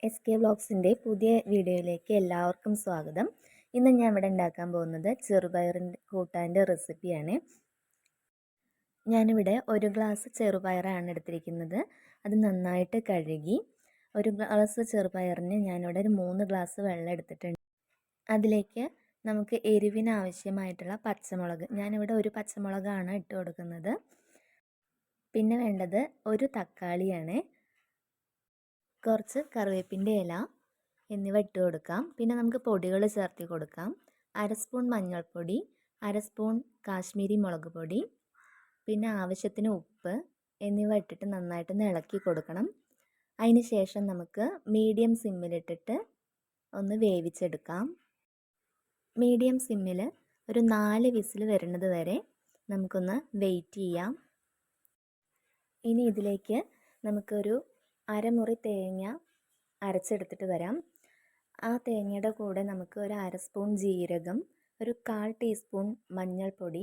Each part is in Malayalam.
എസ് കെ വ്ളോഗ്സിൻ്റെ പുതിയ വീഡിയോയിലേക്ക് എല്ലാവർക്കും സ്വാഗതം. ഇന്ന് ഞാൻ ഇവിടെ ഉണ്ടാക്കാൻ പോകുന്നത് ചെറുപയറിൻ്റെ കൂട്ടാൻ്റെ റെസിപ്പിയാണ്. ഞാനിവിടെ ഒരു ഗ്ലാസ് ചെറുപയറാണ് എടുത്തിരിക്കുന്നത്. അത് നന്നായിട്ട് കഴുകി ഒരു ഗ്ലാസ് ചെറുപയറിന് ഞാനിവിടെ ഒരു 3 ഗ്ലാസ് വെള്ളം എടുത്തിട്ടുണ്ട്. അതിലേക്ക് നമുക്ക് എരിവിന് ആവശ്യമായിട്ടുള്ള പച്ചമുളക്, ഞാനിവിടെ ഒരു പച്ചമുളകാണ് ഇട്ട് കൊടുക്കുന്നത്. പിന്നെ വേണ്ടത് ഒരു തക്കാളിയാണ്, കുറച്ച് കറിവേപ്പിൻ്റെ ഇല എന്നിവ ഇട്ട് കൊടുക്കാം. പിന്നെ നമുക്ക് പൊടികൾ ചേർത്ത് കൊടുക്കാം. 1/2 സ്പൂൺ മഞ്ഞൾപ്പൊടി, 1/2 സ്പൂൺ കാശ്മീരി മുളക് പൊടി, പിന്നെ ആവശ്യത്തിന് ഉപ്പ് എന്നിവ ഇട്ടിട്ട് നന്നായിട്ടൊന്ന് ഇളക്കി കൊടുക്കണം. അതിന് ശേഷം നമുക്ക് മീഡിയം സിമ്മിലിട്ടിട്ട് ഒന്ന് വേവിച്ചെടുക്കാം. മീഡിയം സിമ്മിൽ ഒരു 4 വിസിൽ വരുന്നത് വരെ നമുക്കൊന്ന് വെയിറ്റ് ചെയ്യാം. ഇനി ഇതിലേക്ക് നമുക്കൊരു അരമുറി തേങ്ങ അരച്ചെടുത്തിട്ട് വരാം. ആ തേങ്ങയുടെ കൂടെ നമുക്ക് ഒരു 1/2 സ്പൂൺ ജീരകം, ഒരു 1/4 ടീസ്പൂൺ മഞ്ഞൾപ്പൊടി,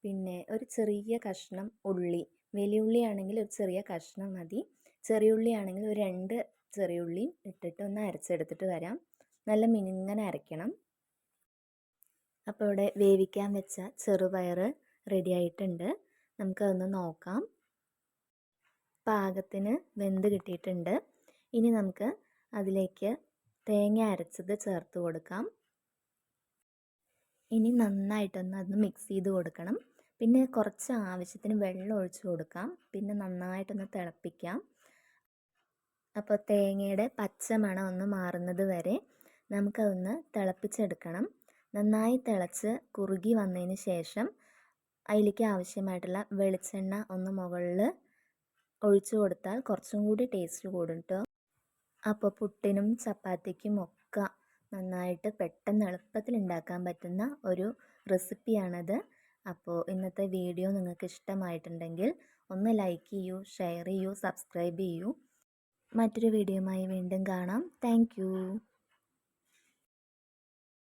പിന്നെ ഒരു ചെറിയ കഷ്ണം ഉള്ളി, വലിയ ഉള്ളി ആണെങ്കിൽ ഒരു ചെറിയ കഷ്ണം മതി, ചെറിയ ഉള്ളി ആണെങ്കിൽ ഒരു 2 ചെറിയ ഉള്ളി ഇട്ടിട്ട് ഒന്ന് അരച്ചെടുത്തിട്ട് വരാം. നല്ല മിനുങ്ങനെ അരയ്ക്കണം. അപ്പോൾ ഇവിടെ വേവിക്കാൻ വെച്ച ചെറുപയർ റെഡി ആയിട്ടുണ്ട്. നമുക്കതൊന്ന് നോക്കാം. പാകത്തിന് വെന്ത് കിട്ടിയിട്ടുണ്ട്. ഇനി നമുക്ക് അതിലേക്ക് തേങ്ങ അരച്ചത് ചേർത്ത് കൊടുക്കാം. ഇനി നന്നായിട്ടൊന്ന് അത് മിക്സ് ചെയ്ത് കൊടുക്കണം. പിന്നെ കുറച്ച് ആവശ്യത്തിന് വെള്ളം ഒഴിച്ച് കൊടുക്കാം. പിന്നെ നന്നായിട്ടൊന്ന് തിളപ്പിക്കാം. അപ്പോൾ തേങ്ങയുടെ പച്ച മണം ഒന്ന് മാറുന്നത് വരെ നമുക്കതൊന്ന് തിളപ്പിച്ചെടുക്കണം. നന്നായി തിളച്ച് കുറുകി വന്നതിന് ശേഷം അതിലേക്ക് ആവശ്യമായിട്ടുള്ള വെളിച്ചെണ്ണ ഒന്ന് മുകളിൽ ഒഴിച്ചു കൊടുത്താൽ കുറച്ചും കൂടി ടേസ്റ്റ് കൂടും കേട്ടോ. അപ്പോൾ പുട്ടിനും ചപ്പാത്തിക്കും ഒക്കെ നന്നായിട്ട് പെട്ടെന്ന് എളുപ്പത്തിൽ ഉണ്ടാക്കാൻ പറ്റുന്ന ഒരു റെസിപ്പിയാണത്. അപ്പോൾ ഇന്നത്തെ വീഡിയോ നിങ്ങൾക്ക് ഇഷ്ടമായിട്ടുണ്ടെങ്കിൽ ഒന്ന് ലൈക്ക് ചെയ്യൂ, ഷെയർ ചെയ്യൂ, സബ്സ്ക്രൈബ് ചെയ്യൂ. മറ്റൊരു വീഡിയോയുമായി വീണ്ടും കാണാം. താങ്ക്